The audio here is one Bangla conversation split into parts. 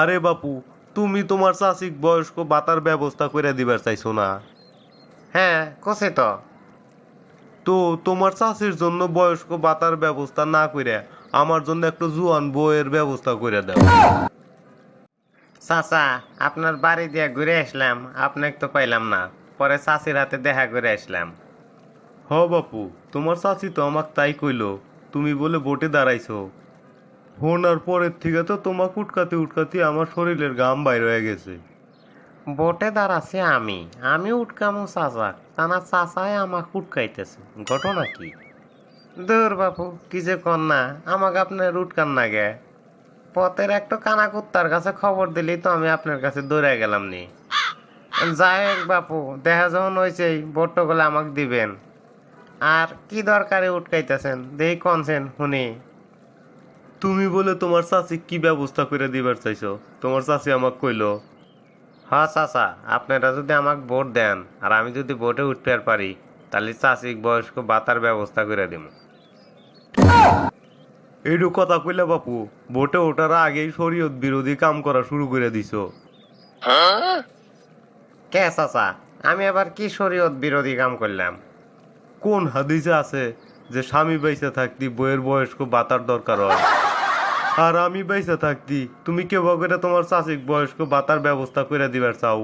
আরে বাপু, তুমি তোমার চাচিক বয়স্ক ভাতার ব্যবস্থা করে দিবার চাইছো না? হ্যাঁ, কষে তো। তো তোমার চাচির জন্য বয়স্ক ভাতার ব্যবস্থা না করে আমার জন্য একটা জুয়ান বউয়ের ব্যবস্থা করে দাও। চাচা, আপনার বাড়ি দিয়ে ঘুরে আসলাম, আপনাকে তো পাইলাম না। পরে চাচির হাতে দেখা করে আসলাম। হ বাপু, তোমার চাচি তো আমাকে তাই কইলো, তুমি বলে ভোটে দাঁড়াইছো। হোনার পরের থেকে তো তোমাকে উটকাতে উটকাতে আমার শরীরের ঘাম বাইর হয়ে গেছে। বোটে দাঁড়াছি আমি, আমি উঠকামু চাচা, তানা চাচাই আমাকে উঠকাইতেছে। ঘটনা কি? দূর বাপু, কি যে কর না, আমাকে আপনার উঠকান না গে। পথের একটা কানা কুত্তার কাছে খবর দিলি তো আমি আপনার কাছে দৌড়ে গেলাম নি। যাই হোক বাপু, দেখা যখন হয়েছেই ভোটটা গুলো আমাকে দিবেন। আর কি দরকারে উঠকাইতেছেন দেখি কনছেন শুনি। তুমি বলে তোমার চাচি কি ব্যবস্থা করে দিবার চাইছো, তোমার চাচি আমাকে কইলো। হ্যাঁ চাচা, আপনারা যদি আমাকে ভোট দেন আর আমি যদি ভোটে উঠতে আর পারি, তাহলে চাচিক বয়স্ক ভাতার ব্যবস্থা করে দিব। এইটু কথা কইলে বাপু, ভোটে ওঠার আগেই শরীয়ত বিরোধী কাম করা শুরু করে দিছো। কে চাচা, আমি আবার কি শরীয়ত বিরোধী কাম করলাম? কোন হাদিসে আছে যে স্বামী বাইসা থাকতি বইয়ের বয়স্ক ভাতার দরকার হয়? আর আমি বাইসা থাকতি তুমি কেউ করে তোমার চাচিক বয়স্ক ভাতার ব্যবস্থা করে দিবার চাও?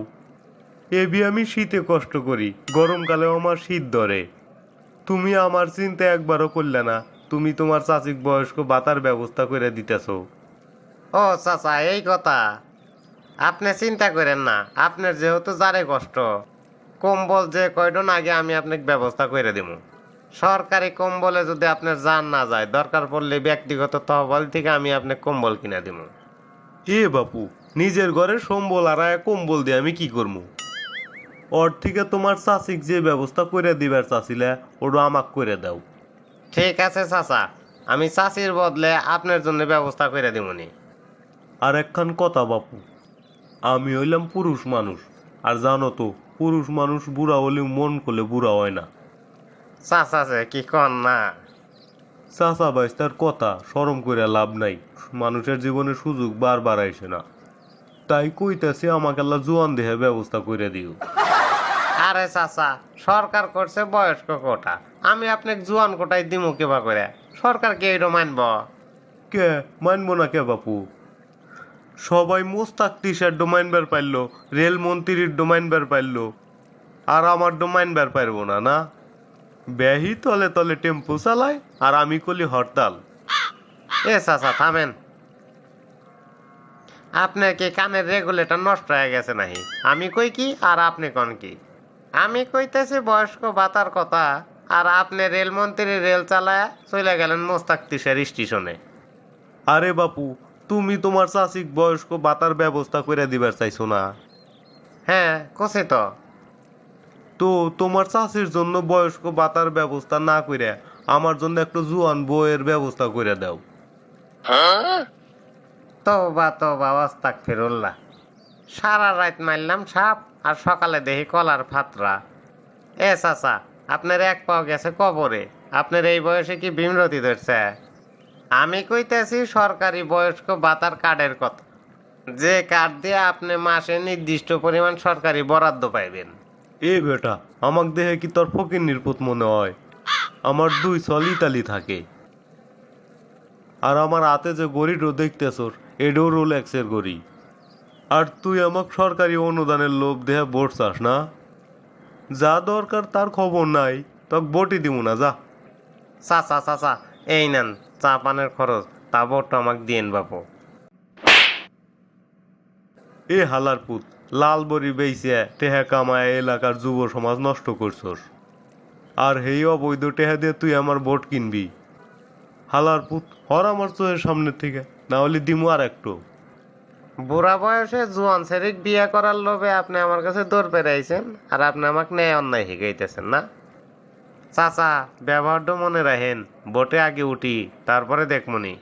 এবি আমি শীতে কষ্ট করি, গরমকালেও আমার শীত ধরে। তুমি আমার চিন্তা একবারও করলে না, তুমি তোমার চাচিক বয়স্ক ভাতার ব্যবস্থা করে দিতেছো। ও চাচা, এই কথা। আপনি চিন্তা করেন না, আপনার যেহেতু যারে কষ্ট, কম্বল যে কয়জন আগে আমি আপনাকে ব্যবস্থা করে দিব। সরকারি কম্বলে যদি আপনার জান না যায়, দরকার পড়লে ব্যক্তিগত তহবিল থেকে আমি আপনাকে কম্বল কিনে দিব। এ বাপু, নিজের ঘরে সম্বল আর কম্বল দিয়ে আমি কি করবো? ওর থেকে তোমার চাচিক যে ব্যবস্থা করে দিবার চাচিলে ওটা আমাক করে দাও। ঠিক আছে চাচা, আমি চাচির বদলে আপনার জন্য ব্যবস্থা করে দিবনি। আর একখান কথা বাপু, আমি হইলাম পুরুষ মানুষ, আর জানো তো পুরুষ মানুষ বুড়া হলেও মন করলে বুড়া হয় না। চাচা যে কি কন না। চাচা বাইস্তার কথা শরম করে লাভ নাই, মানুষের জীবনে সুযোগ বারবার আইসে না। তাই কইতাছি আমাকে আল্লাহ জোয়ান দেহে ব্যবস্থা করে দিও। আরে চাচা, সরকার করছে বয়স্ক কোটা, আমি আপনাকে জুয়ান কোটায় দিমু কেবা করে? সরকার কি এটা মানব? কে মানবো না কে বাপু? সবাই মোস্তাক টিশার ডোমাইন বার পাইলো, রেল মন্ত্রীর ডোমাইন বার পাইলো, আর আমার ডোমাইন বার পারবো না? না, ব্যাহি তলে তলে টেম্পো চালায় আর আমি কলি হরতাল। এ চাচা থামেন। আপনার কি কানের রেগুলেটর নষ্ট হয়ে গেছে নাহি? আমি কই কি আর আপনি কন কি? আমি কইতেছি বয়স্ক ভাতার কথা, আর আপনি রেলমন্ত্রী রেল চালায় চলে গেলেন মোস্তাক তিসার স্টেশনে। আরে বাপু, তুমি তোমার চাচিক বয়স্ক ভাতার ব্যবস্থা করে দিবার চাইছো না? হ্যাঁ, কষে তো। তো তোমার চাচির জন্য বয়স্ক ভাতার ব্যবস্থা না করে আমার জন্য একটা জুয়ান বউয়ের ব্যবস্থা করে দাও। তওবা ওয়াস্তাক ফিরুল্লাহ। সারা রাত মারলাম সাপ, আর সকালে দেখি কলার ফাতরা। এ চাচা, আপনার এক পাও গেছে কবরে, আপনার এই বয়সে কি বিমরতি ধরছে? আমি কইতেছি সরকারি বয়স্ক ভাতার কার্ডের কথা, যে কার্ড দিয়ে আপনি মাসে নির্দিষ্ট পরিমাণ সরকারি বরাদ্দ পাইবেন। এ বেটা, আমাক দেখে কি তোর ফকির নির্পুত মনে হয়? আমার দুই চল ইতালি থাকে, আর আমার হাতে যে গড়িটো দেখতেছর এটাও রোলেক্সের গড়ি। আর তুই আমাক সরকারি অনুদানের লোভ দেহে ভোট চাস না? যা দরকার তার খবর নাই, তক ভোটই দিব না, যা। চাচা চাচা, এই নেন চা পানের খরচ, তা ভোটটা আমাকে দিয়েন বাপু। এ হালার পুত, লাল বড়ি বেইছে টেহা কামায় এলাকার যুব সমাজ নষ্ট করছস, আর হেই অবৈধ টেহা দিয়ে তুই আমার ভোট কিনবি? হালার পুত, হর আমার চোখের সামনে থেকে, না হলে দিমু আর একটু। বুড়া বয়সে জোয়ান ছেড়িক বিয়ে করার লোভে আপনি আমার কাছে দৌড় পেরাইছেন, আর আপনি আমাকে ন্যায় অন্যায় শিখাইতেছেন না? চাচা, ব্যবহারটা মনে রাখেন, ভোটে আগে উঠি, তারপরে দেখমনি।